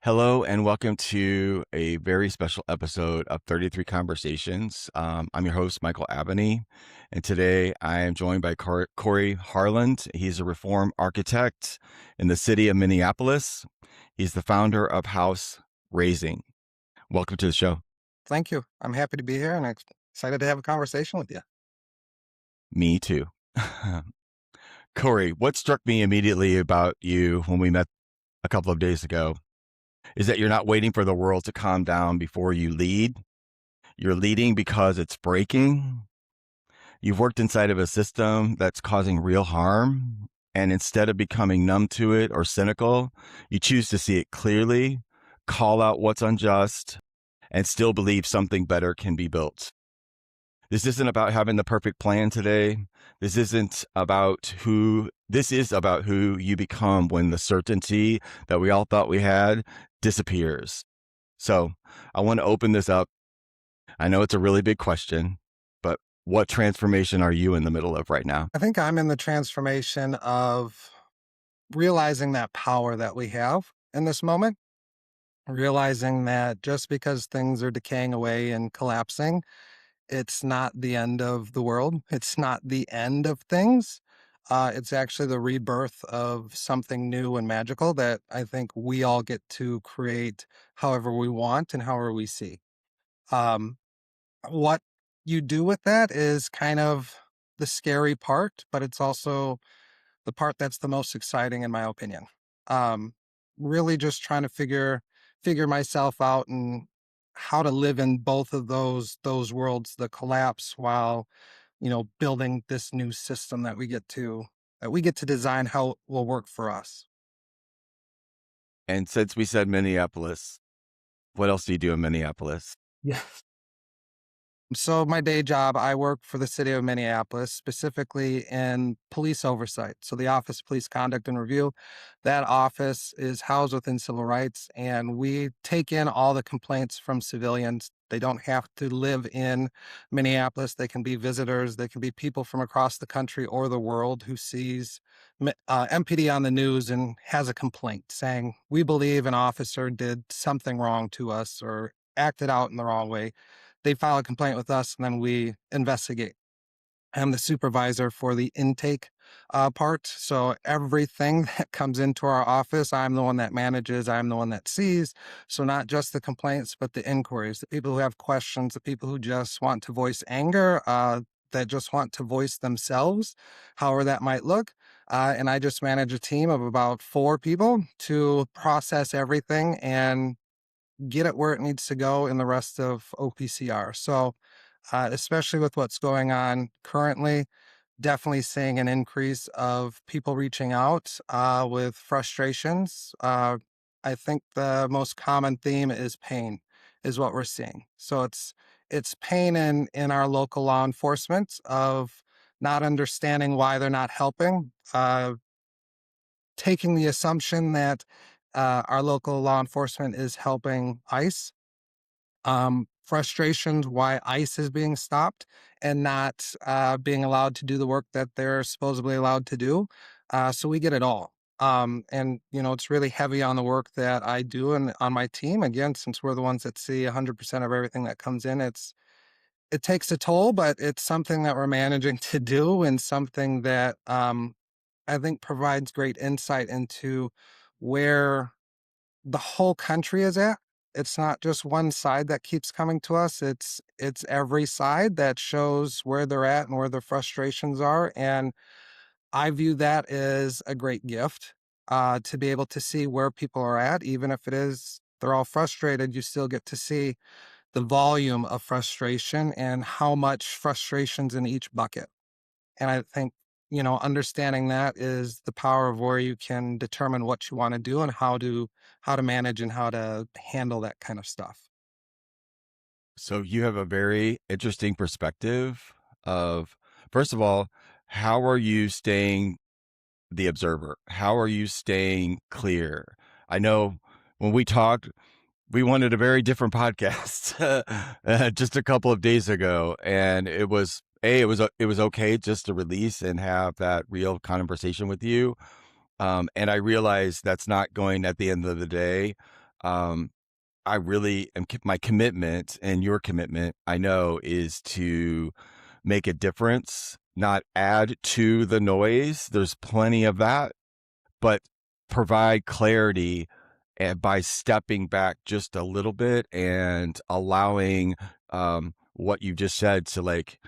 Hello and welcome to a very special episode of 33 Conversations. I'm your host, Michael Abney, and today I am joined by Corey Harland. He's a reform architect in the city of Minneapolis. He's the founder of House Raising. Welcome to the show. Thank you. I'm happy to be here and excited to have a conversation with you. Me too. Corey, what struck me immediately about you when we met a couple of days ago is that you're not waiting for the world to calm down before you lead. You're leading because it's breaking. You've worked inside of a system that's causing real harm. And instead of becoming numb to it or cynical, you choose to see it clearly, call out what's unjust, and still believe something better can be built. This isn't about having the perfect plan today. This is about who you become when the certainty that we all thought we had disappears. So I want to open this up. I know it's a really big question, but what transformation are you in the middle of right now? I think I'm in the transformation of realizing that power that we have in this moment, realizing that just because things are decaying away and collapsing, it's not the end of the world. It's not the end of things. It's actually the rebirth of something new and magical that I think we all get to create however we want and however we see. Um, what you do with that is kind of the scary part, but it's also the part that's the most exciting in my opinion. Um, really just trying to figure myself out and how to live in both of those worlds, the collapse while, building this new system that we get to design how it will work for us. And since we said Minneapolis, what else do you do in Minneapolis? Yeah. So my day job, I work for the city of Minneapolis, specifically in police oversight. So the Office of Police Conduct and Review, that office is housed within civil rights, and we take in all the complaints from civilians. They don't have to live in Minneapolis. They can be visitors. They can be people from across the country or the world who sees MPD on the news and has a complaint saying, we believe an officer did something wrong to us or acted out in the wrong way. They file a complaint with us, and then we investigate. I'm the supervisor for the intake part. So everything that comes into our office, I'm the one that manages, I'm the one that sees. So not just the complaints, but the inquiries, the people who have questions, the people who just want to voice anger, that just want to voice themselves, however that might look. And I just manage a team of about 4 people to process everything and get it where it needs to go in the rest of OPCR. So, especially with what's going on currently, definitely seeing an increase of people reaching out with frustrations. I think the most common theme is pain, is what we're seeing. So it's pain in our local law enforcement of not understanding why they're not helping, taking the assumption that our local law enforcement is helping ICE. Frustrations why ICE is being stopped and not being allowed to do the work that they're supposedly allowed to do. So we get it all. And it's really heavy on the work that I do and on my team. Again, since we're the ones that see 100% of everything that comes in, it takes a toll, but it's something that we're managing to do and something that I think provides great insight into where the whole country is at. It's not just one side that keeps coming to us. It's every side that shows where they're at and where their frustrations are. And I view that as a great gift to be able to see where people are at, even if it is they're all frustrated. You still get to see the volume of frustration and how much frustrations in each bucket. And I think, understanding that is the power of where you can determine what you want to do and how to manage and how to handle that kind of stuff. So you have a very interesting perspective of, first of all, how are you staying the observer? How are you staying clear? I know when we talked, we wanted a very different podcast just a couple of days ago, and it was okay just to release and have that real conversation with you. And I realized that's not going at the end of the day. Um, I really am my commitment and your commitment, I know, is to make a difference, not add to the noise. There's plenty of that, but provide clarity and by stepping back just a little bit and allowing what you just said to like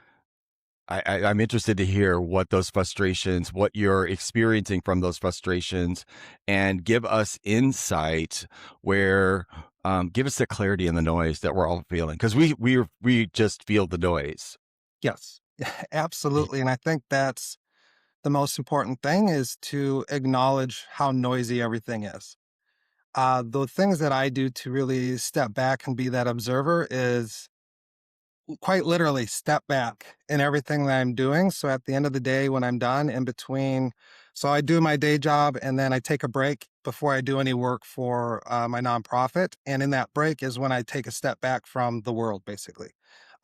I'm interested to hear what those frustrations, what you're experiencing from those frustrations, and give us insight where give us the clarity in the noise that we're all feeling because we just feel the noise. Yes, absolutely. And I think that's the most important thing is to acknowledge how noisy everything is. The things that I do to really step back and be that observer is quite literally step back in everything that I'm doing. So at the end of the day, when I'm done in between, so I do my day job and then I take a break before I do any work for my nonprofit. And in that break is when I take a step back from the world, basically.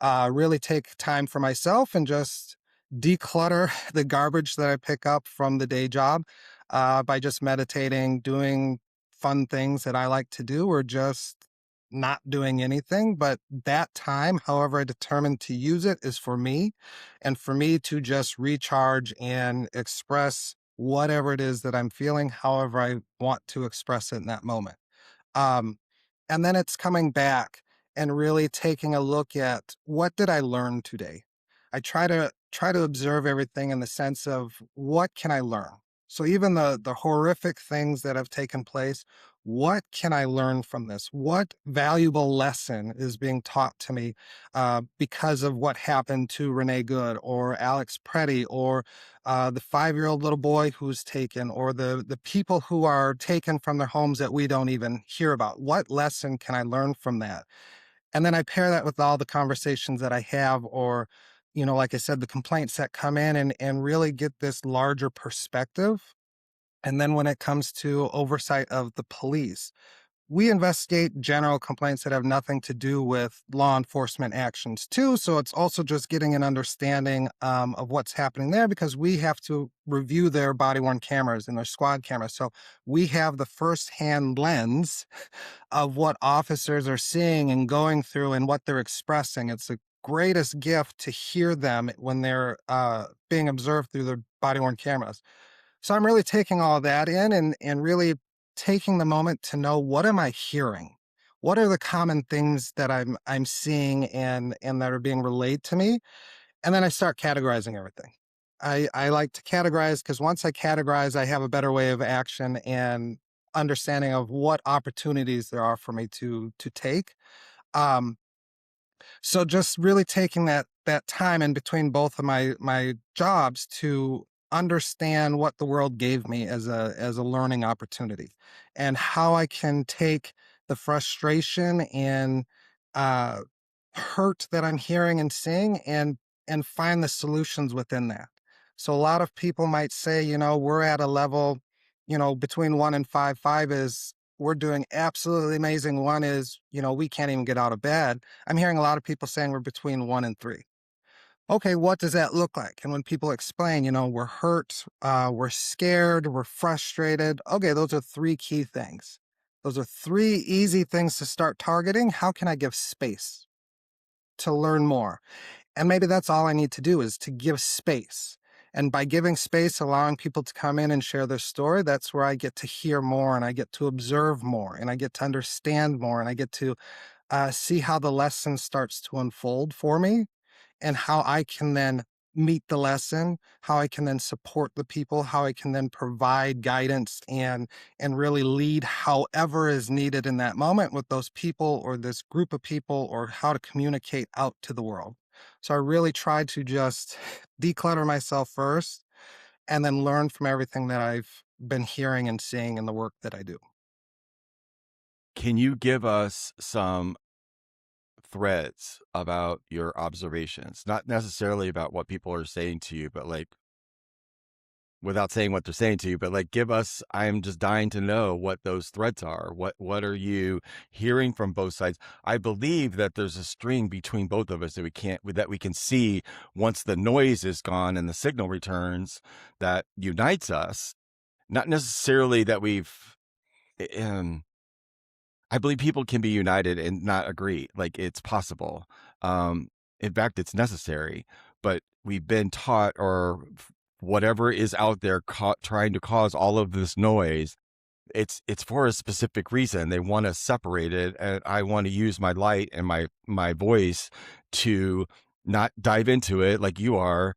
Really take time for myself and just declutter the garbage that I pick up from the day job by just meditating, doing fun things that I like to do, or just not doing anything. But that time, however I determine to use it, is for me and for me to just recharge and express whatever it is that I'm feeling, however I want to express it in that moment. Um, and then it's coming back and really taking a look at what did I learn today? I try to observe everything in the sense of what can I learn? So even the horrific things that have taken place, what can I learn from this? What valuable lesson is being taught to me because of what happened to Renee Good or Alex Preddy or the 5-year-old little boy who's taken, or the people who are taken from their homes that we don't even hear about? What lesson can I learn from that? And then I pair that with all the conversations that I have, or, like I said, the complaints that come in, and really get this larger perspective. And then when it comes to oversight of the police, we investigate general complaints that have nothing to do with law enforcement actions too. So it's also just getting an understanding of what's happening there, because we have to review their body worn cameras and their squad cameras. So we have the firsthand lens of what officers are seeing and going through and what they're expressing. It's the greatest gift to hear them when they're being observed through their body worn cameras. So I'm really taking all that in, and really taking the moment to know, what am I hearing? What are the common things that I'm seeing and that are being relayed to me? And then I start categorizing everything. I like to categorize, because once I categorize, I have a better way of action and understanding of what opportunities there are for me to take. Um, so just really taking that time in between both of my jobs to understand what the world gave me as a learning opportunity, and how I can take the frustration and uh, hurt that I'm hearing and seeing, and find the solutions within that. So a lot of people might say, we're at a level, between 1 and 5. 5 is we're doing absolutely amazing. 1 is, we can't even get out of bed. I'm hearing a lot of people saying we're between 1 and 3. Okay, what does that look like? And when people explain, we're hurt, we're scared, we're frustrated. Okay, those are 3 key things. Those are 3 easy things to start targeting. How can I give space to learn more? And maybe that's all I need to do, is to give space. And by giving space, allowing people to come in and share their story, that's where I get to hear more, and I get to observe more, and I get to understand more, and I get to see how the lesson starts to unfold for me, and how I can then meet the lesson, how I can then support the people, how I can then provide guidance and really lead however is needed in that moment with those people or this group of people, or how to communicate out to the world. So I really try to just declutter myself first, and then learn from everything that I've been hearing and seeing in the work that I do. Can you give us some threads about your observations? Not necessarily about what people are saying to you, but like without saying what they're saying to you, but like give us, I'm just dying to know what those threads are. What are you hearing from both sides? I believe that there's a string between both of us that we can see once the noise is gone and the signal returns, that unites us. Not necessarily that we've um I believe people can be united and not agree. Like it's possible. Um, in fact, it's necessary. But we've been taught, or whatever is out there trying to cause all of this noise. It's for a specific reason. They want to separate it, and I want to use my light and my voice to not dive into it like you are.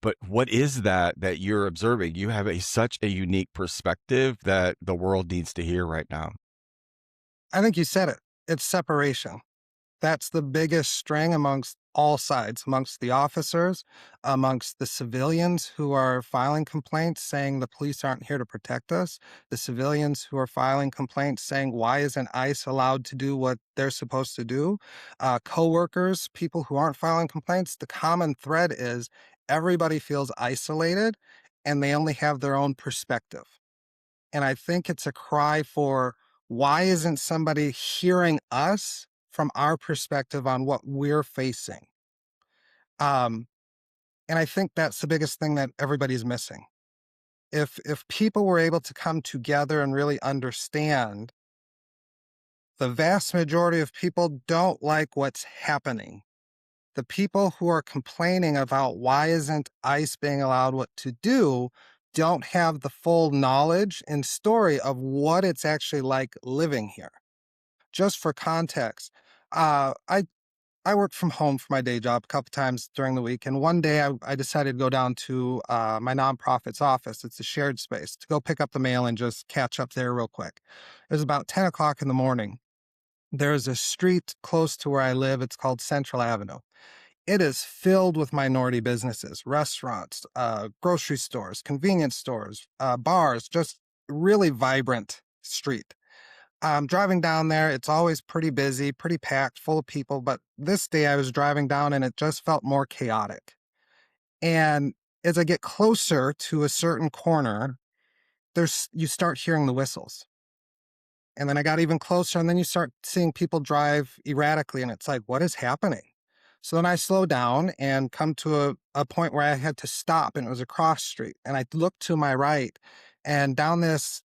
But what is that you're observing? You have such a unique perspective that the world needs to hear right now. I think you said it. It's separation. That's the biggest string amongst all sides, amongst the officers, amongst the civilians who are filing complaints saying the police aren't here to protect us, the civilians who are filing complaints saying, why isn't ICE allowed to do what they're supposed to do? Coworkers, people who aren't filing complaints, the common thread is everybody feels isolated and they only have their own perspective. And I think it's a cry for, why isn't somebody hearing us from our perspective on what we're facing? Um, and I think that's the biggest thing that everybody's missing. If people were able to come together and really understand, the vast majority of people don't like what's happening. The people who are complaining about why isn't ICE being allowed what to do don't have the full knowledge and story of what it's actually like living here. Just for context, I worked from home for my day job a couple times during the week, and one day I decided to go down to my nonprofit's office. It's a shared space to go pick up the mail and just catch up there real quick. It was about 10 o'clock in the morning. There's a street close to where I live. It's called Central Avenue. It is filled with minority businesses, restaurants, grocery stores, convenience stores, bars, just really vibrant street. Driving down there, it's always pretty busy, pretty packed, full of people. But this day I was driving down and it just felt more chaotic. And as I get closer to a certain corner, you start hearing the whistles. And then I got even closer, and then you start seeing people drive erratically, and it's like, what is happening? So then I slow down and come to a point where I had to stop, and it was a cross street. And I look to my right, and down this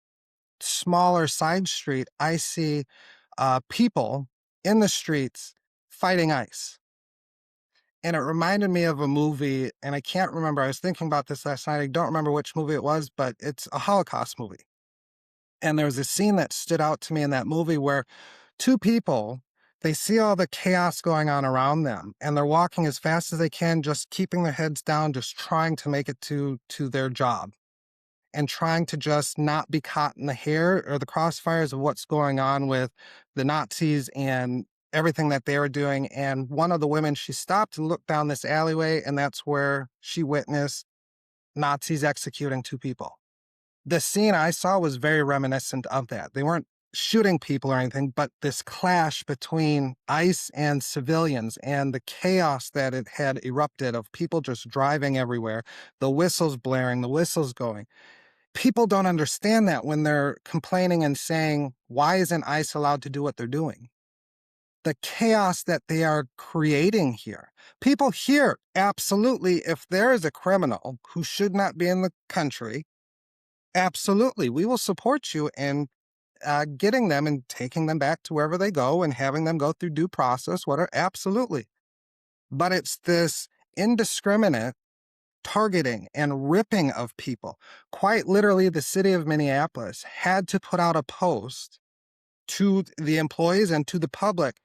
smaller side street, I see people in the streets fighting ICE. And it reminded me of a movie, and I can't remember. I was thinking about this last night. I don't remember which movie it was, but it's a Holocaust movie. And there was a scene that stood out to me in that movie where two people, they see all the chaos going on around them, and they're walking as fast as they can, just keeping their heads down, just trying to make it to their job, and trying to just not be caught in the hair or the crossfires of what's going on with the Nazis and everything that they were doing. And one of the women, she stopped and looked down this alleyway, and that's where she witnessed Nazis executing two people. The scene I saw was very reminiscent of that. They weren't shooting people or anything, but this clash between ICE and civilians and the chaos that it had erupted of people just driving everywhere, the whistles blaring, the whistles going. People don't understand that when they're complaining and saying, why isn't ICE allowed to do what they're doing? The chaos that they are creating here. People here, absolutely, if there is a criminal who should not be in the country, absolutely, we will support you in getting them and taking them back to wherever they go and having them go through due process, whatever, absolutely. But it's this indiscriminate targeting and ripping of people. Quite literally, the city of Minneapolis had to put out a post to the employees and to the public.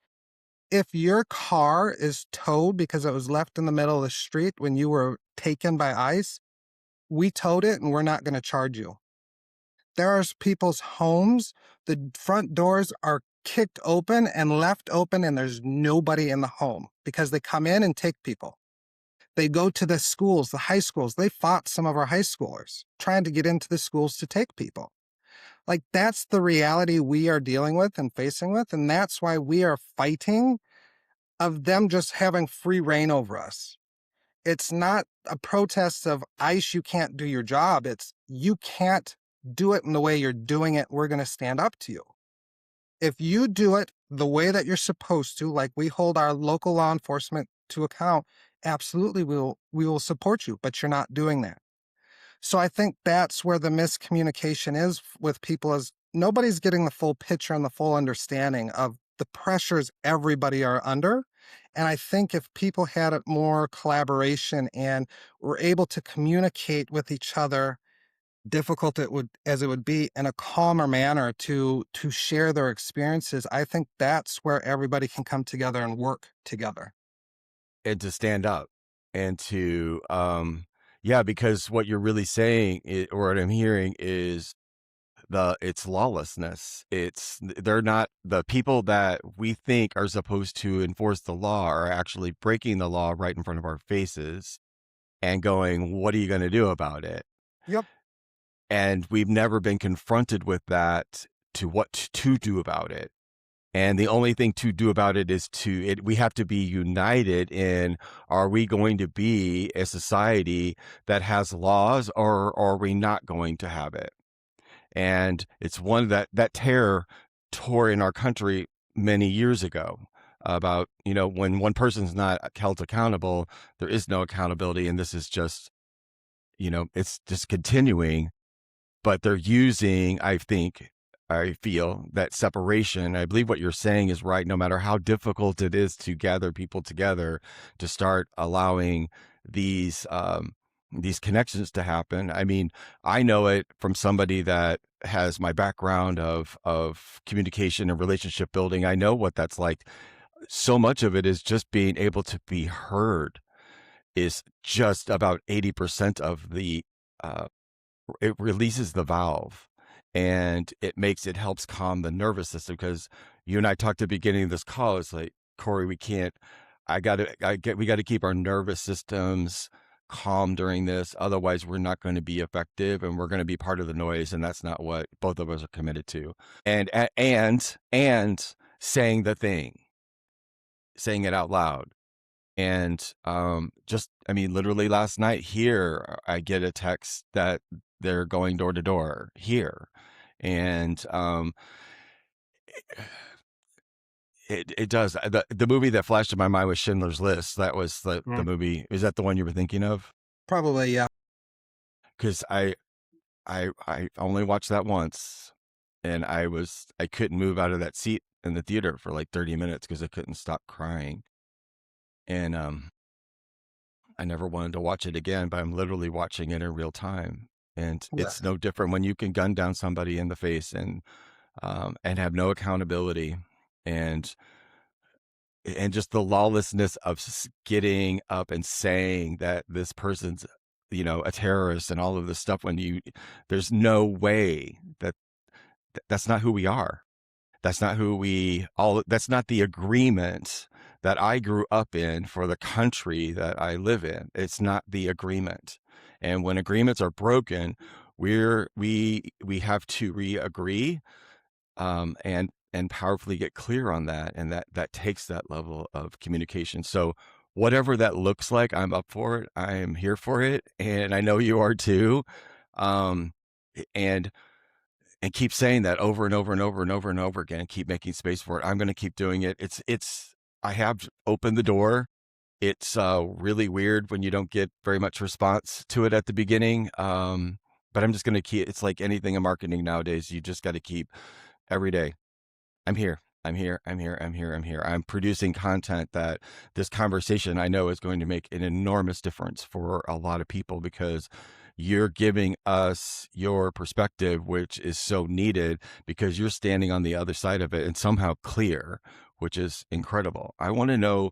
If your car is towed because it was left in the middle of the street when you were taken by ICE, we towed it and we're not going to charge you. There are people's homes, the front doors are kicked open and left open, and there's nobody in the home because they come in and take people. They go to the schools, the high schools. They fought some of our high schoolers trying to get into the schools to take people. Like, that's the reality we are dealing with and facing with. And that's why we are fighting of them just having free reign over us. It's not a protest of ICE, you can't do your job. It's you can't do it in the way you're doing it. We're going to stand up to you. If you do it the way that you're supposed to, like we hold our local law enforcement to account, absolutely we will support you, but you're not doing that. So I think that's where the miscommunication is with people, is nobody's getting the full picture and the full understanding of the pressures everybody are under. And I think if people had it more collaboration and were able to communicate with each other, difficult it would as it would be, in a calmer manner to share their experiences, I think that's where everybody can come together and work together. And to stand up and to, yeah, because what you're really saying or what I'm hearing is it's lawlessness. They're not the people that we think are supposed to enforce the law are actually breaking the law right in front of our faces and going, what are you going to do about it? Yep. And we've never been confronted with that to what to do about it. And the only thing to do about it is we have to be united in, are we going to be a society that has laws or are we not going to have it? And it's one that terror tore in our country many years ago about, when one person's not held accountable, there is no accountability. And this is just, it's just continuing, but they're using, I feel that separation. I believe what you're saying is right. No matter how difficult it is to gather people together, to start allowing these connections to happen. I mean, I know it from somebody that has my background of communication and relationship building. I know what that's like. So much of it is just being able to be heard is just about 80% of the it releases the valve and it helps calm the nervous system. Because you and I talked at the beginning of this call, it's like, Corey, we got to keep our nervous systems calm during this. Otherwise we're not going to be effective and we're going to be part of the noise. And that's not what both of us are committed to. And saying the thing, saying it out loud. And literally last night here, I get a text that they're going door to door here. And it does. The movie that flashed in my mind was Schindler's List. That was the Mm. movie. Is that the one you were thinking of? Probably, yeah. Because I only watched that once, and I couldn't move out of that seat in the theater for like 30 minutes because I couldn't stop crying. And I never wanted to watch it again, but I'm literally watching it in real time. And Yeah. it's no different when you can gun down somebody in the face and have no accountability and just the lawlessness of getting up and saying that this person's, a terrorist and all of this stuff there's no way that's not who we are. That's not that's not the agreement that I grew up in for the country that I live in. It's not the agreement. And when agreements are broken, we have to re-agree, and powerfully get clear on that. And that takes that level of communication. So whatever that looks like, I'm up for it. I am here for it. And I know you are too. Um, and keep saying that over and over and over and over and over again. Keep making space for it. I'm going to keep doing it. I have opened the door. It's really weird when you don't get very much response to it at the beginning. But I'm just going to keep, it's like anything in marketing nowadays. You just got to keep every day. I'm here. I'm here. I'm here. I'm here. I'm here. I'm producing content that this conversation I know is going to make an enormous difference for a lot of people because you're giving us your perspective, which is so needed because you're standing on the other side of it and somehow clear, which is incredible. I want to know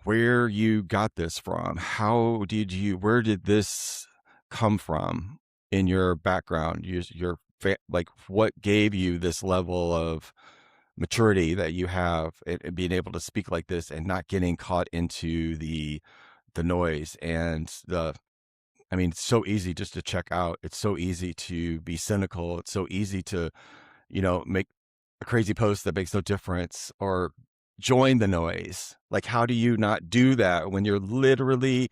where you got this from. Where did this come from in your background? Like what gave you this level of maturity that you have and being able to speak like this and not getting caught into the noise and it's so easy just to check out. It's so easy to be cynical. It's so easy to, make a crazy post that makes no difference or join the noise. Like, how do you not do that when you're literally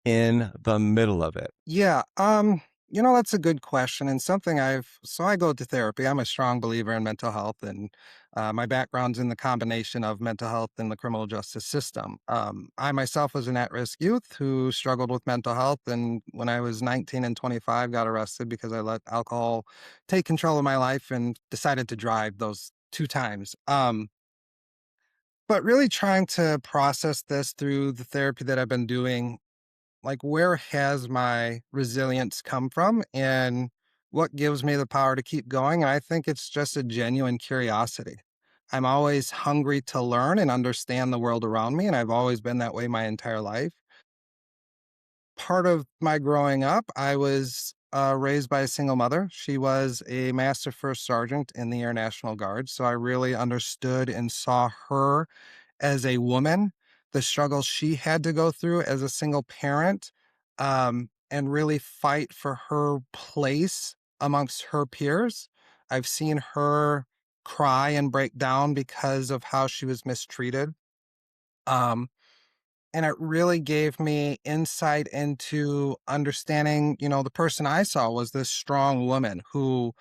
in the middle of it? Yeah. That's a good question and something I go to therapy. I'm a strong believer in mental health, and my background's in the combination of mental health and the criminal justice system. I myself was an at-risk youth who struggled with mental health, and when I was 19 and 25, got arrested because I let alcohol take control of my life and decided to drive those 2 times. But really trying to process this through the therapy that I've been doing, like, where has my resilience come from and what gives me the power to keep going? And I think it's just a genuine curiosity. I'm always hungry to learn and understand the world around me, and I've always been that way my entire life. Part of my growing up, I was raised by a single mother. She was a master first sergeant in the Air National Guard. So I really understood and saw her as a woman, the struggles she had to go through as a single parent, and really fight for her place amongst her peers. I've seen her cry and break down because of how she was mistreated. Um, and it really gave me insight into understanding, the person I saw was this strong woman who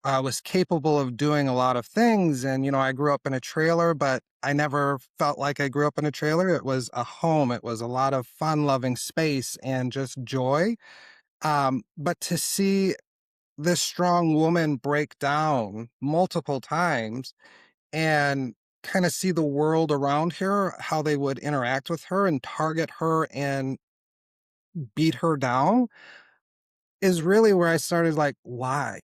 was capable of doing a lot of things. And, I grew up in a trailer, but I never felt like I grew up in a trailer. It was a home, it was a lot of fun loving space and just joy. But to see this strong woman break down multiple times and kind of see the world around her, how they would interact with her and target her and beat her down, is really where I started like, why?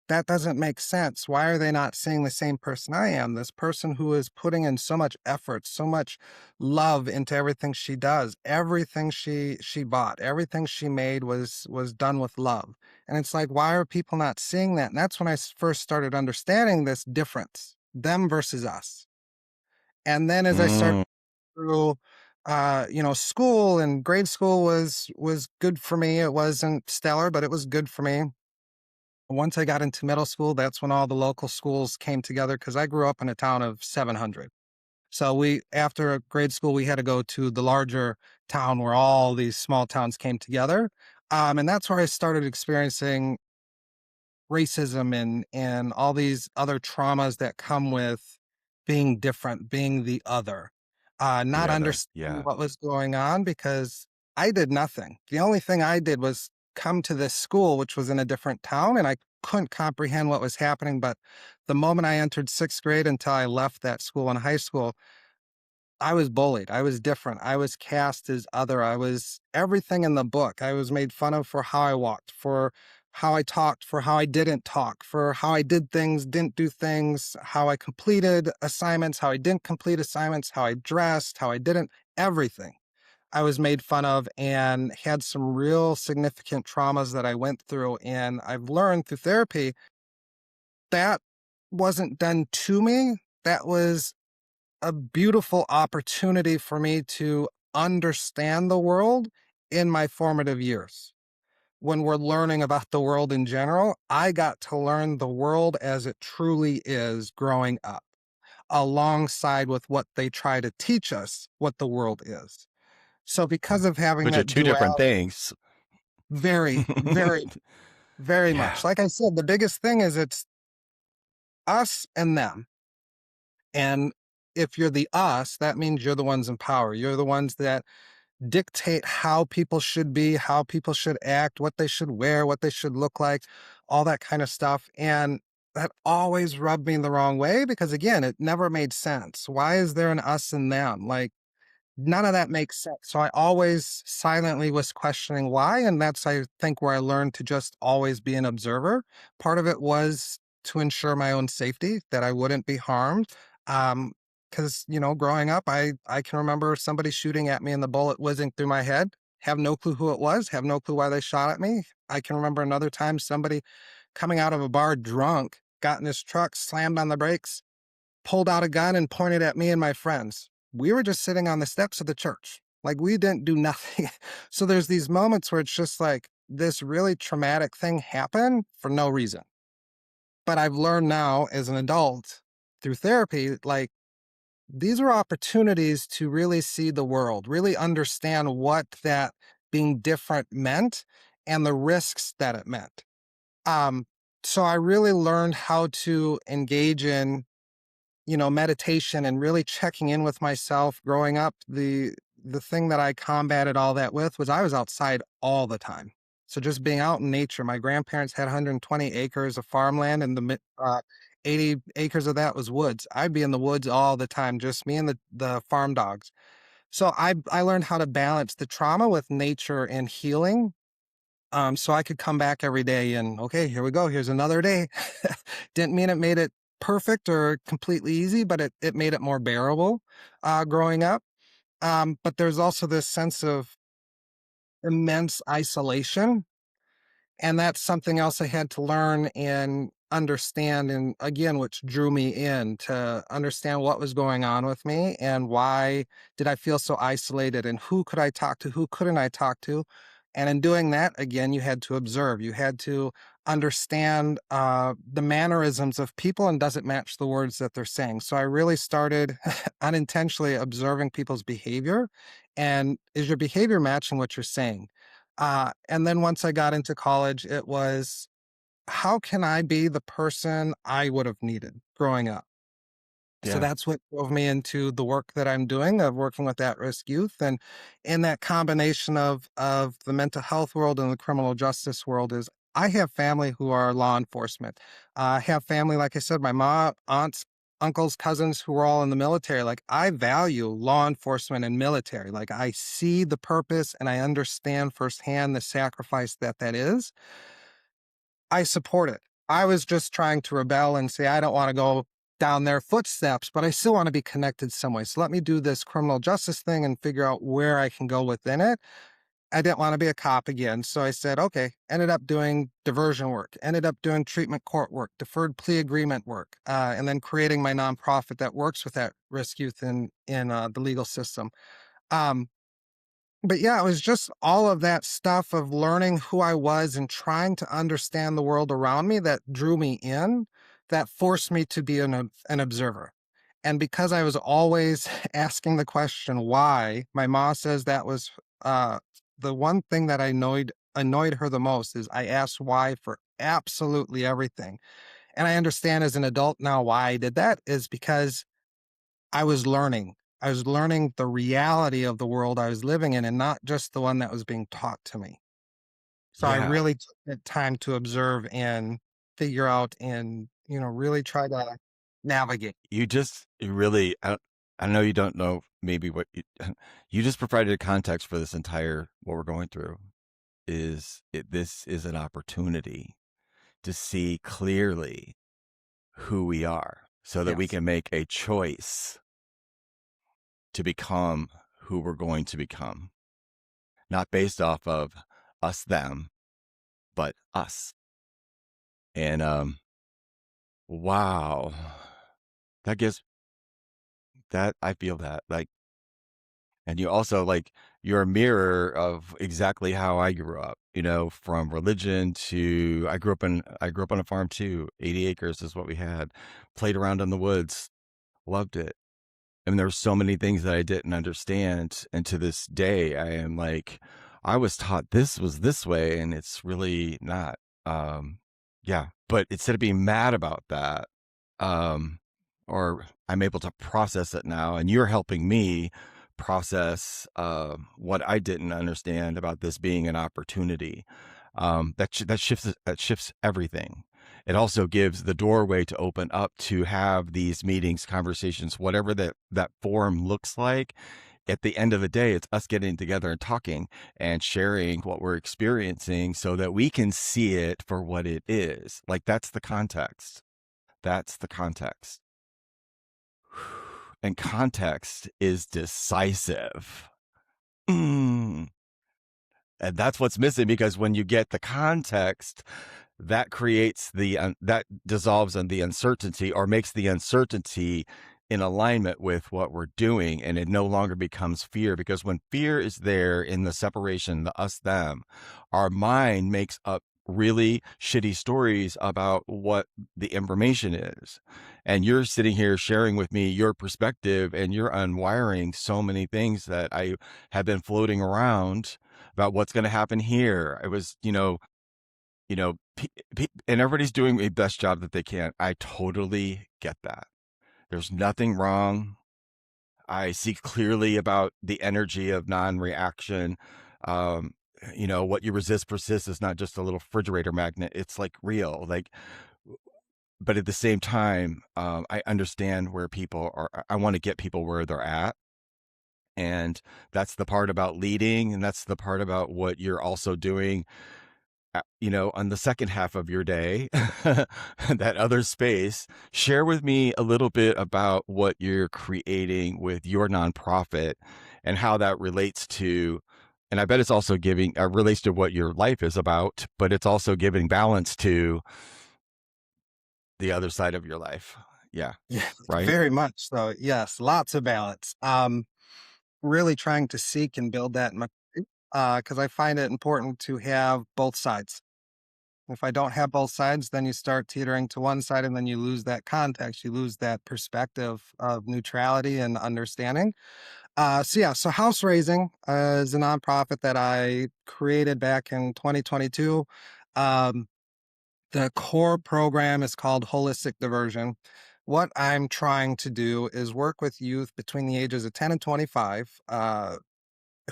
That doesn't make sense. Why are they not seeing the same person I am? This person who is putting in so much effort, so much love into everything she does. Everything she bought, everything she made was done with love. And it's like, why are people not seeing that? And that's when I first started understanding this difference, them versus us. And then as I started Mm. through school, and grade school was good for me. It wasn't stellar, but it was good for me. Once I got into middle school, that's when all the local schools came together because I grew up in a town of 700. So after grade school, we had to go to the larger town where all these small towns came together. And that's where I started experiencing racism and all these other traumas that come with being different, being the other, The not other. understanding Yeah. what was going on because I did nothing. The only thing I did was come to this school, which was in a different town, and I couldn't comprehend what was happening. But the moment I entered sixth grade until I left that school in high school, I was bullied. I was different. I was cast as other. I was everything in the book. I was made fun of for how I walked, for how I talked, for how I didn't talk, for how I did things, didn't do things, how I completed assignments, how I didn't complete assignments, how I dressed, how I didn't, everything. I was made fun of and had some real significant traumas that I went through. And I've learned through therapy that wasn't done to me. That was a beautiful opportunity for me to understand the world in my formative years. When we're learning about the world in general, I got to learn the world as it truly is growing up, alongside with what they try to teach us what the world is. So, because of having Which are that two different duality, things. very, very, very Yeah. much. Like I said, the biggest thing is it's us and them. And if you're the us, that means you're the ones in power. You're the ones that dictate how people should be, how people should act, what they should wear, what they should look like, all that kind of stuff. And that always rubbed me the wrong way because, again, it never made sense. Why is there an us and them? Like, none of that makes sense. So I always silently was questioning why. And that's, I think, where I learned to just always be an observer. Part of it was to ensure my own safety, that I wouldn't be harmed. Because, growing up, I can remember somebody shooting at me and the bullet whizzing through my head. Have no clue who it was, have no clue why they shot at me. I can remember another time somebody coming out of a bar drunk, got in his truck, slammed on the brakes, pulled out a gun and pointed at me and my friends. We were just sitting on the steps of the church. Like, we didn't do nothing. So there's these moments where it's just like this really traumatic thing happened for no reason. But I've learned now as an adult through therapy, like, these are opportunities to really see the world, really understand what that being different meant, and the risks that it meant. Um, so I really learned how to engage in, meditation and really checking in with myself. Growing up, the thing that I combated all that with was I was outside all the time. So just being out in nature. My grandparents had 120 acres of farmland, and 80 acres of that was woods. I'd be in the woods all the time, just me and the farm dogs. So I learned how to balance the trauma with nature and healing, so I could come back every day and, okay, here we go. Here's another day. Didn't mean it made it perfect or completely easy, but it made it more bearable growing up. But there's also this sense of immense isolation, and that's something else I had to learn and understand. And again, which drew me in to understand what was going on with me and why did I feel so isolated, and who could I talk to, who couldn't I talk to. And in doing that, again, you had to observe, you had to understand the mannerisms of people, and does it match the words that they're saying. So I really started unintentionally observing people's behavior, and is your behavior matching what you're saying. And then once I got into college, it was, how can I be the person I would have needed growing up? So Yeah. that's what drove me into the work that I'm doing of working with at-risk youth. And in that combination of the mental health world and the criminal justice world is, I have family who are law enforcement. I have family, like I said, my mom, aunts, uncles, cousins who are all in the military. Like, I value law enforcement and military. Like, I see the purpose and I understand firsthand the sacrifice that that is. I support it. I was just trying to rebel and say, I don't want to go down their footsteps, but I still want to be connected some way. So let me do this criminal justice thing and figure out where I can go within it. I didn't want to be a cop again. So I said, okay, ended up doing diversion work, ended up doing treatment court work, deferred plea agreement work, and then creating my nonprofit that works with at risk youth in the legal system. Um, but yeah, it was just all of that stuff of learning who I was and trying to understand the world around me that drew me in, that forced me to be an observer. And because I was always asking the question why, my mom says that was uh, the one thing that I annoyed her the most, is I asked why for absolutely everything. And I understand as an adult now why I did that is because I was learning. I was learning the reality of the world I was living in, and not just the one that was being taught to me. So I Yeah. really took the time to observe and figure out and, really try to navigate. You really, I know you don't know maybe what you just provided a context for this entire, what we're going through this is an opportunity to see clearly who we are so that we Yes. can make a choice to become who we're going to become, not based off of us, them, but us. And, wow, that gives that, I feel that like, and you also like, you're a mirror of exactly how I grew up, from religion to, I grew up on a farm too. 80 acres is what we had. Played around in the woods, loved it. And there were so many things that I didn't understand. And to this day, I am like, I was taught this was this way, and it's really not. Um, yeah. But instead of being mad about that, um, or I'm able to process it now, and you're helping me process what I didn't understand about this being an opportunity. That shifts everything. It also gives the doorway to open up to have these meetings, conversations, whatever that forum looks like. At the end of the day, it's us getting together and talking and sharing what we're experiencing so that we can see it for what it is. Like, that's the context. That's the context. And context is decisive. Mm. And that's what's missing, because when you get the context, that creates that dissolves on the uncertainty, or makes the uncertainty in alignment with what we're doing, and it no longer becomes fear. Because when fear is there in the separation, the us them, our mind makes up really shitty stories about what the information is. And you're sitting here sharing with me your perspective, and you're unwiring so many things that I have been floating around about what's going to happen here. It was, and everybody's doing the best job that they can. I totally get that. There's nothing wrong. I see clearly about the energy of non-reaction. Um, what you resist persists is not just a little refrigerator magnet. It's like real. Like, but at the same time, I understand where people are. I want to get people where they're at. And that's the part about leading. And that's the part about what you're also doing, on the second half of your day, that other space. Share with me a little bit about what you're creating with your nonprofit and how that relates to, and I bet it's also giving, relates to what your life is about, but it's also giving balance to the other side of your life. Yeah. Yeah, Right. very much so. Yes, lots of balance. Really trying to seek and build that because I find it important to have both sides. If I don't have both sides, then you start teetering to one side and then you lose that context, you lose that perspective of neutrality and understanding. So House Raising is a nonprofit that I created back in 2022. Um, the core program is called Holistic Diversion. What I'm trying to do is work with youth between the ages of 10 and 25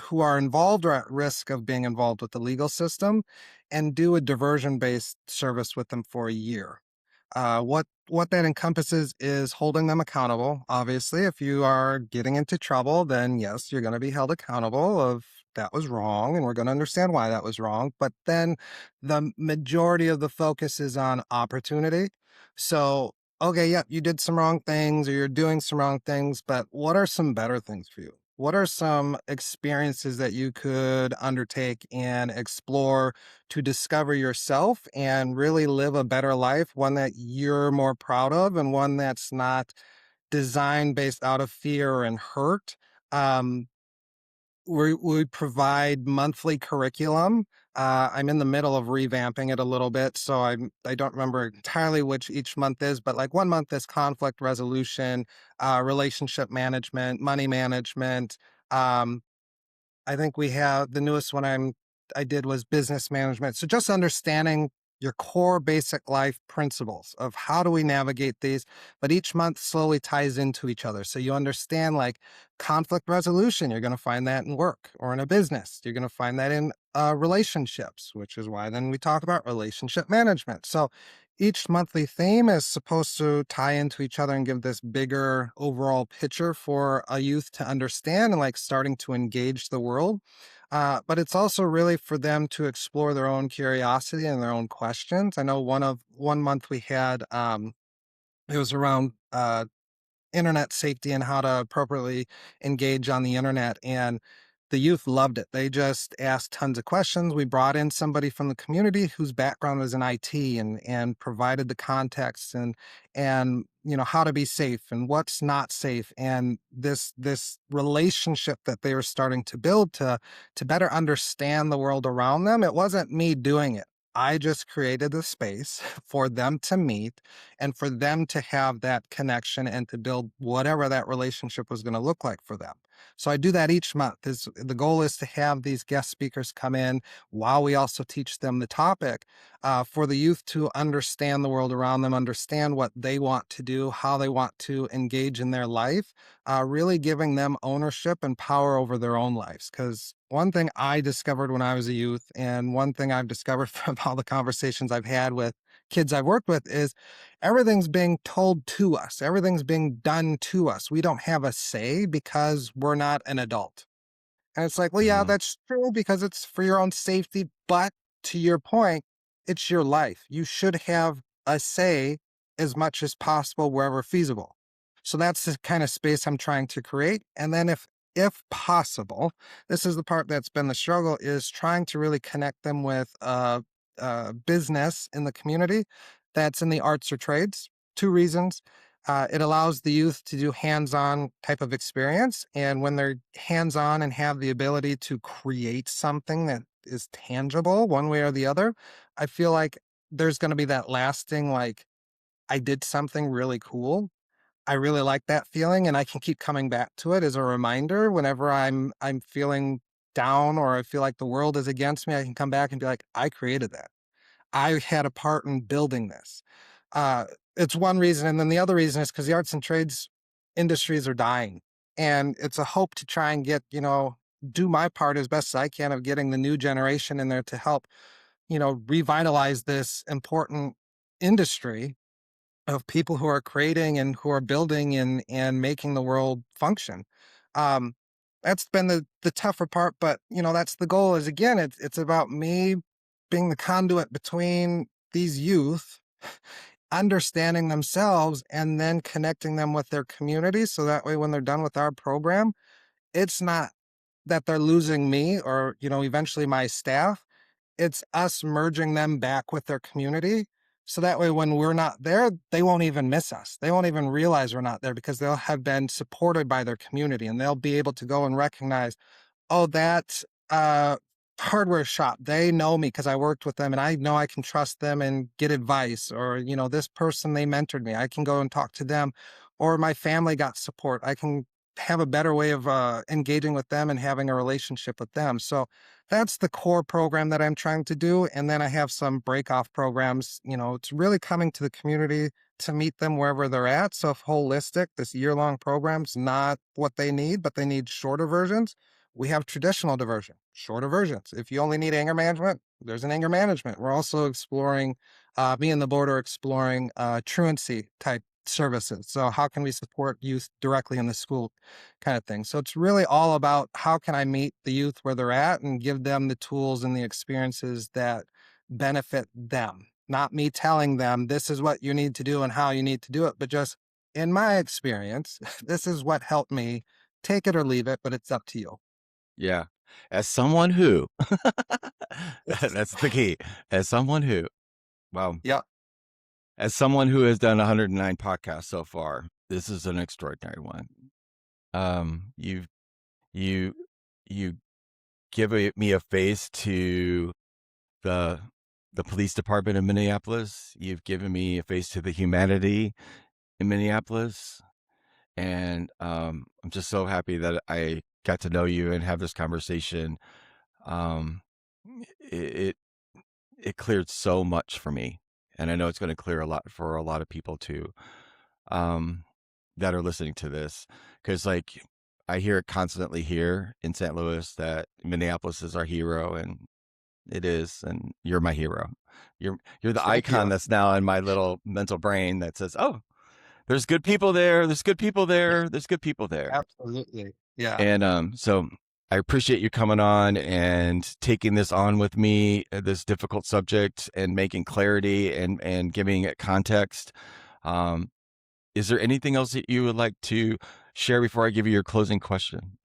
who are involved or at risk of being involved with the legal system and do a diversion based service with them for a year. What that encompasses is holding them accountable. Obviously, if you are getting into trouble, then yes, you're going to be held accountable of that was wrong, and we're going to understand why that was wrong. But then the majority of the focus is on opportunity. So, okay, yep, you did some wrong things or you're doing some wrong things, but what are some better things for you? What are some experiences that you could undertake and explore to discover yourself and really live a better life, one that you're more proud of and one that's not designed based out of fear and hurt? Um, we provide monthly curriculum. I'm in the middle of revamping it a little bit, so I don't remember entirely which each month is, but like one month is conflict resolution, relationship management, money management. Um, I think we have the newest one I did was business management. So just understanding your core basic life principles of how do we navigate these, but each month slowly ties into each other. So you understand like conflict resolution, you're going to find that in work or in a business. You're going to find that in relationships, which is why then we talk about relationship management. So each monthly theme is supposed to tie into each other and give this bigger overall picture for a youth to understand and like starting to engage the world. But it's also really for them to explore their own curiosity and their own questions. I know one month we had it was around internet safety and how to appropriately engage on the internet. And the youth loved it. They just asked tons of questions. We brought in somebody from the community whose background was in IT and provided the context and how to be safe and what's not safe and this relationship that they were starting to build to better understand the world around them. It wasn't me doing it. I just created the space for them to meet and for them to have that connection and to build whatever that relationship was going to look like for them. So I do that each month. Is the goal is to have these guest speakers come in while we also teach them the topic for the youth to understand the world around them, understand what they want to do, how they want to engage in their life, really giving them ownership and power over their own lives. Because one thing I discovered when I was a youth, and one thing I've discovered from all the conversations I've had with kids I've worked with is everything's being told to us. Everything's being done to us. We don't have a say because we're not an adult. And it's like, well, yeah, Hmm. that's true because it's for your own safety. But to your point, it's your life. You should have a say as much as possible wherever feasible. So that's the kind of space I'm trying to create. And then if possible, this is the part that's been the struggle is trying to really connect them with business in the community that's in the arts or trades. Two reasons. It allows the youth to do hands-on type of experience. And when they're hands-on and have the ability to create something that is tangible one way or the other, I feel like there's going to be that lasting, like, I did something really cool. I really like that feeling and I can keep coming back to it as a reminder whenever I'm feeling down or I feel like the world is against me, I can come back and be like, I created that. I had a part in building this. Uh, it's one reason. And then the other reason is because the arts and trades industries are dying. And it's a hope to try and get, do my part as best as I can of getting the new generation in there to help, revitalize this important industry of people who are creating and who are building and making the world function. Um, that's been the tougher part, but that's the goal. Is again, it's about me being the conduit between these youth, understanding themselves, and then connecting them with their community. So that way, when they're done with our program, it's not that they're losing me or eventually my staff. It's us merging them back with their community. So that way, when we're not there, they won't even miss us. They won't even realize we're not there because they'll have been supported by their community and they'll be able to go and recognize, oh, that hardware shop, they know me because I worked with them and I know I can trust them and get advice. Or, this person, they mentored me. I can go and talk to them. Or my family got support. I can have a better way of engaging with them and having a relationship with them. So that's the core program that I'm trying to do. And then I have some break off programs. It's really coming to the community to meet them wherever they're at. So if holistic, this year-long program's not what they need, but they need shorter versions, we have traditional diversion, shorter versions. If you only need anger management, there's an anger management. We're also exploring, me and the board are exploring truancy type services. So how can we support youth directly in the school kind of thing? So it's really all about how can I meet the youth where they're at and give them the tools and the experiences that benefit them. Not me telling them this is what you need to do and how you need to do it, but just in my experience, this is what helped me. Take it or leave it, but it's up to you. Yeah. As someone who, that's the key. As someone who, well, Yeah. as someone who has done 109 podcasts so far, this is an extraordinary one. You, you, you give me a face to the the police department in Minneapolis. You've given me a face to the humanity in Minneapolis, and I'm just so happy that I got to know you and have this conversation. Um, it it cleared so much for me, and I know it's going to clear a lot for a lot of people too, um, that are listening to this, because like I hear it constantly here in St. Louis that Minneapolis is our hero, and it is, and you're my hero. You're the Thank icon you. that's now in my little mental brain that says, "Oh, there's good people there. There's good people there. There's good people there." Absolutely. Yeah. And so I appreciate you coming on and taking this on with me, this difficult subject, and making clarity and giving it context. Um, is there anything else that you would like to share before I give you your closing question?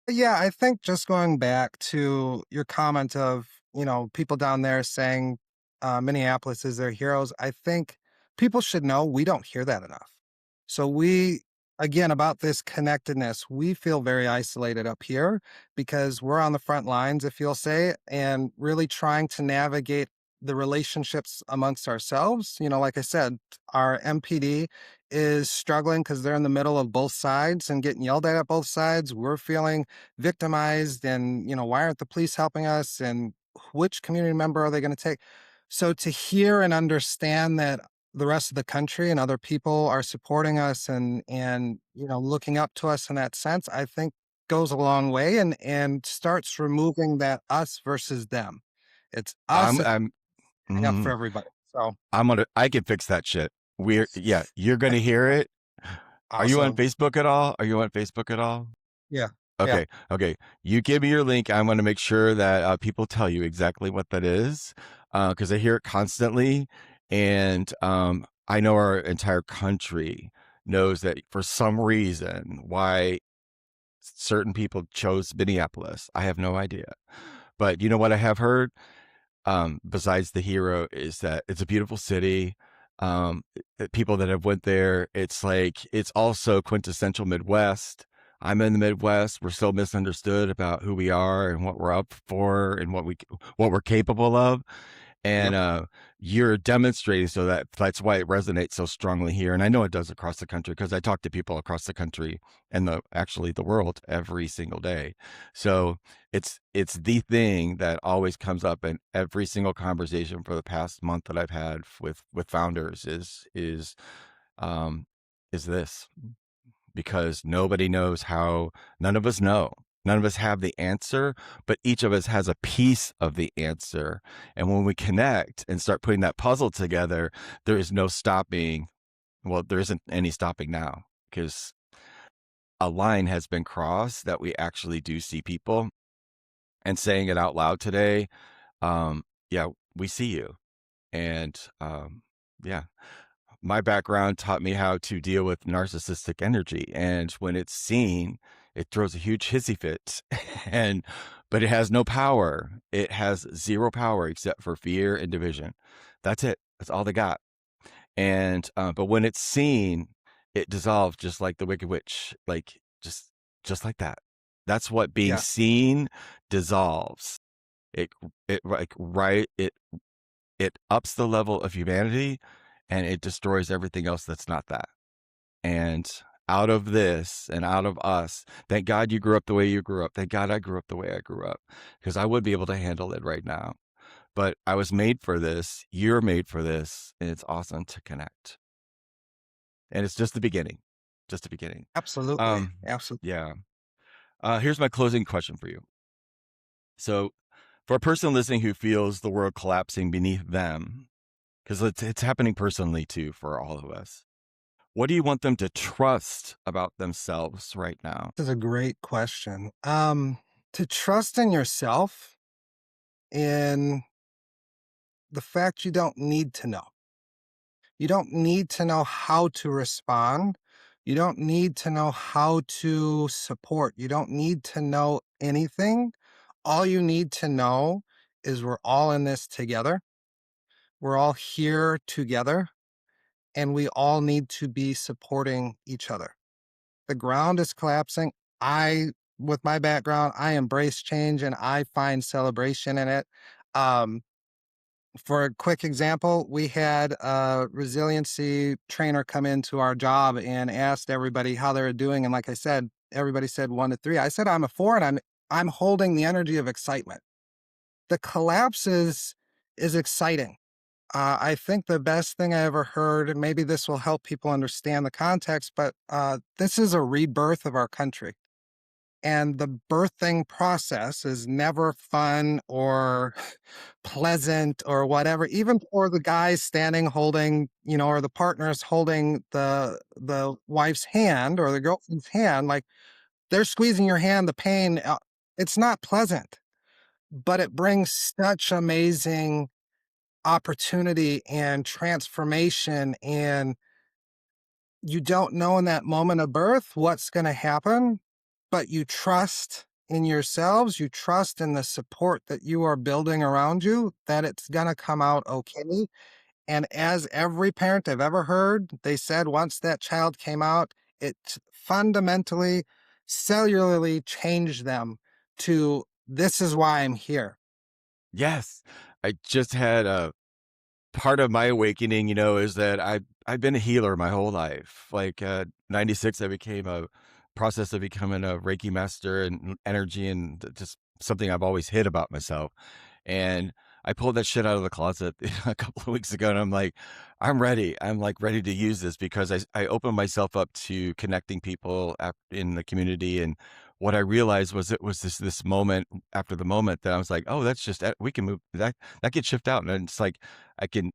Yeah, I think just going back to your comment of, people down there saying Minneapolis is their heroes, I think people should know we don't hear that enough. So again, about this connectedness, we feel very isolated up here because we're on the front lines, if you'll say, and really trying to navigate the relationships amongst ourselves. Like I said, our MPD is struggling because they're in the middle of both sides and getting yelled at both sides. We're feeling victimized and why aren't the police helping us and which community member are they going to take? So to hear and understand that the rest of the country and other people are supporting us and looking up to us in that sense, I think goes a long way and starts removing that us versus them. It's us I'm standing up for mm, everybody. So I can fix that shit. Yeah, you're gonna hear it. Are you on awesome. Facebook at all? Are you on Facebook at all? Yeah. Yeah. Okay, okay. You give me your link. I'm going to make sure that people tell you exactly what that is, because I hear it constantly, and I know our entire country knows that for some reason why certain people chose Minneapolis. I have no idea, but you know what I have heard, besides the hero, is that it's a beautiful city. People that have went there, it's like it's also quintessential Midwest. I'm in the Midwest. We're still misunderstood about who we are and what we're up for and what we're capable of. Yep. And you're demonstrating, so that's why it resonates so strongly here. And I know it does across the country because I talk to people across the country and actually the world every single day. So it's the thing that always comes up in every single conversation for the past month that I've had with founders um is this, because nobody knows how. None of us know. None of us have the answer, but each of us has a piece of the answer. And when we connect and start putting that puzzle together, there is no stopping. Well, there isn't any stopping now, because a line has been crossed that we actually do see people. And saying it out loud today, yeah, we see you. And yeah, my background taught me how to deal with narcissistic energy. And when it's seen, it throws a huge hissy fit. and but it has no power. It has zero power except for fear and division. That's it. That's all they got. And but when it's seen, it dissolves just like the Wicked Witch, like just like that. That's what being Yeah. seen dissolves. It it like right it ups the level of humanity, and it destroys everything else that's not that. And out of this and out of us, thank God you grew up the way you grew up. Thank God I grew up the way I grew up, because I would be able to handle it right now. But I was made for this. You're made for this. And it's awesome to connect. And it's just the beginning. Just the beginning. Absolutely. Um, Absolutely. yeah. Here's my closing question for you. So, for a person listening who feels the world collapsing beneath them, because it's happening personally too for all of us. What do you want them to trust about themselves right now? This is a great question. To trust in yourself, in the fact you don't need to know. You don't need to know how to respond. You don't need to know how to support. You don't need to know anything. All you need to know is we're all in this together. We're all here together, and we all need to be supporting each other. The ground is collapsing. I, with my background, I embrace change and I find celebration in it. Um, for a quick example, we had a resiliency trainer come into our job and asked everybody how they were doing. And like I said, everybody said 1 to 3. I said I'm a 4, and I'm holding the energy of excitement. The collapse is exciting. I think the best thing I ever heard, and maybe this will help people understand the context, but this is a rebirth of our country. And the birthing process is never fun or pleasant or whatever, even for the guys standing holding, or the partners holding the wife's hand or the girlfriend's hand, like they're squeezing your hand, the pain, it's not pleasant, but it brings such amazing opportunity and transformation. And you don't know in that moment of birth what's going to happen, but you trust in yourselves, you trust in the support that you are building around you, that it's going to come out okay. And as every parent I've ever heard, they said once that child came out, it fundamentally, cellularly changed them to this is why I'm here. Yes. I just had a part of my awakening, is that I've been a healer my whole life. Like 96, I became a process of becoming a Reiki master and energy, and just something I've always hid about myself. And I pulled that shit out of the closet a couple of weeks ago, and I'm like, I'm ready. I'm like ready to use this, because I opened myself up to connecting people in the community. And what I realized was it was this moment after the moment that I was like, oh, that's just, we can move that gets shipped out. And it's like, I can,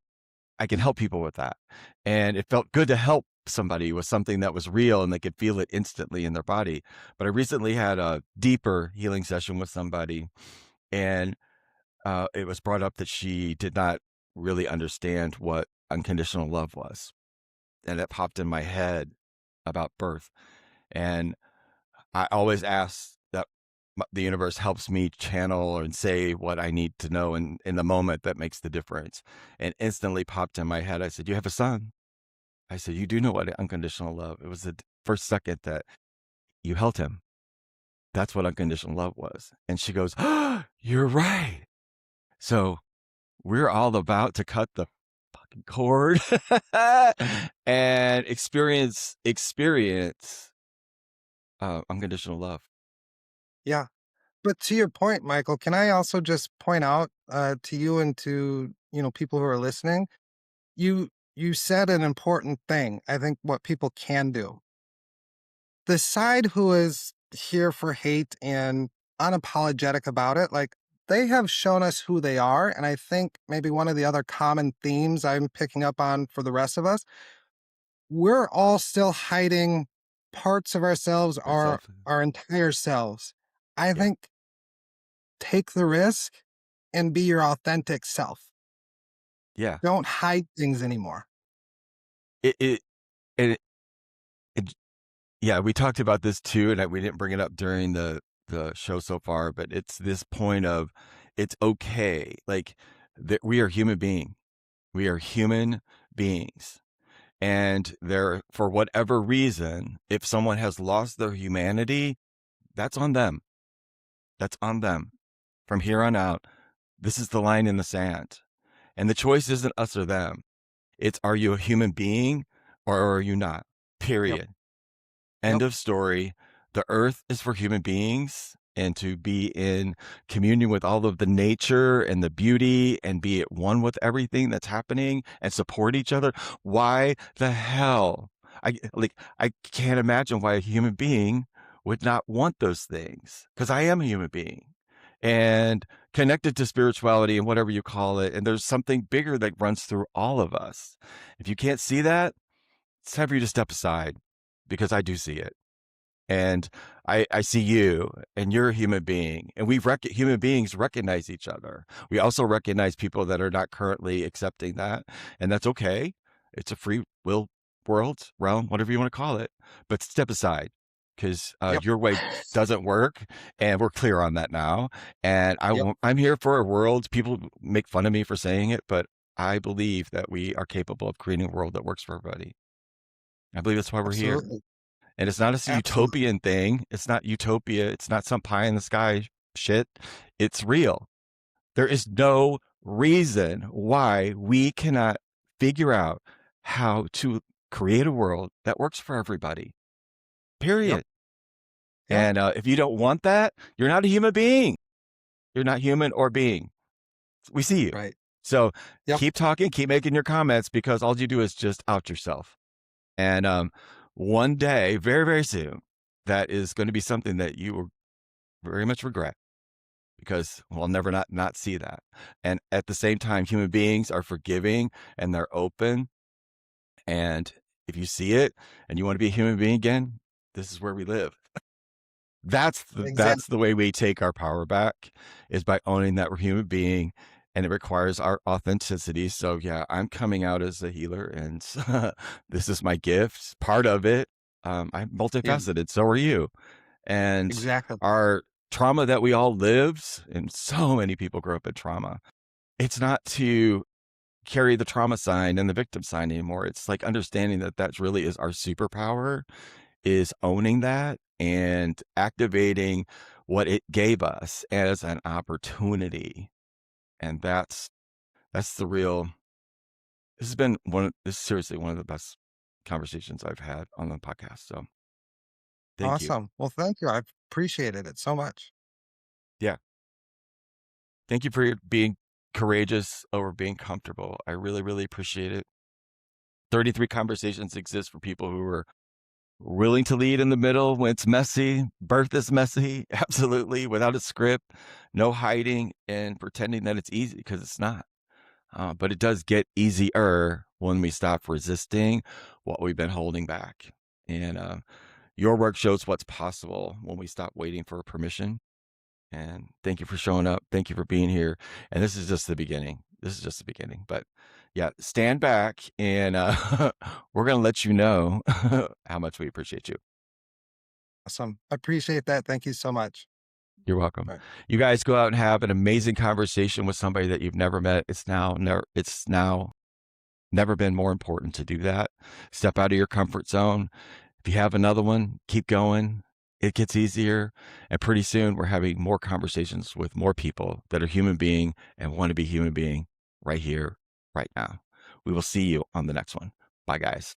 I can help people with that. And it felt good to help somebody with something that was real and they could feel it instantly in their body. But I recently had a deeper healing session with somebody, and it was brought up that she did not really understand what unconditional love was. And it popped in my head about birth. And I always ask that the universe helps me channel and say what I need to know in the moment that makes the difference. And instantly popped in my head. I said, you have a son. I said, you do know what unconditional love. It was the first second that you held him. That's what unconditional love was. And she goes, oh, you're right. So we're all about to cut the fucking cord and experience unconditional love. Yeah. But to your point, Michael, can I also just point out to you and to people who are listening, you said an important thing. I think what people can do. The side who is here for hate and unapologetic about it, like they have shown us who they are. And I think maybe one of the other common themes I'm picking up on for the rest of us, we're all still hiding parts of ourselves, Yourself. our entire selves. I Yeah. think take the risk and be your authentic self. Yeah. Don't hide things anymore. It, it, it, it yeah, we talked about this too, and we didn't bring it up during the show so far, but it's this point of it's okay. Like that we are human beings. We are human beings. And there, for whatever reason, if someone has lost their humanity, that's on them. That's on them. From here on out, this is the line in the sand. And the choice isn't us or them. It's are you a human being or are you not? Yep. Period. End Yep. of story. The earth is for human beings and to be in communion with all of the nature and the beauty and be at one with everything that's happening and support each other. Why the hell? I can't imagine why a human being would not want those things because I am a human being and connected to spirituality and whatever you call it. And there's something bigger that runs through all of us. If you can't see that, it's time for you to step aside because I do see it. And I see you and you're a human being. And human beings recognize each other. We also recognize people that are not currently accepting that. And that's okay. It's a free will world, realm, whatever you want to call it. But step aside because Yep. your way doesn't work. And we're clear on that now. And Yep. I'm here for a world. People make fun of me for saying it, but I believe that we are capable of creating a world that works for everybody. I believe that's why we're here. Absolutely. And it's not a Absolutely. utopian thing. It's not utopia. It's not some pie in the sky shit. It's real. There is no reason why we cannot figure out how to create a world that works for everybody. Yep. Period. Yep. And if you don't want that, you're not a human being. You're not human or being. We see you. Right. So Yep. keep talking, keep making your comments because all you do is just out yourself. And one day, very, very soon, that is going to be something that you will very much regret because we'll never not see that. And at the same time, human beings are forgiving and they're open. And if you see it and you want to be a human being again, this is where we live. That's Exactly. the way we take our power back is by owning that we're human being and it requires our authenticity. So yeah, I'm coming out as a healer and this is my gift, part of it. I'm Yeah. multifaceted, so are you. And Exactly. our trauma that we all lived, and so many people grow up in trauma. It's not to carry the trauma sign and the victim sign anymore. It's like understanding that that really is our superpower is owning that and activating what it gave us as an opportunity. And that's the real this is seriously one of the best conversations I've had on the podcast. So thank you. Awesome. Well, thank you. I appreciated it so much. Yeah. Thank you for being courageous over being comfortable. I really, really appreciate it. 33 conversations exist for people who are willing to lead in the middle when it's messy. Birth is messy, absolutely, without a script, no hiding and pretending that it's easy because it's not. But it does get easier when we stop resisting what we've been holding back. And your work shows what's possible when we stop waiting for permission. And thank you for showing up. Thank you for being here. And this is just the beginning. This is just the beginning. But yeah, stand back and we're going to let you know how much we appreciate you. Awesome. I appreciate that. Thank you so much. You're welcome. All right. You guys go out and have an amazing conversation with somebody that you've never met. It's now never been more important to do that. Step out of your comfort zone. If you have another one, keep going. It gets easier. And pretty soon we're having more conversations with more people that are human being and want to be human being. right here, right now. We will see you on the next one. Bye, guys.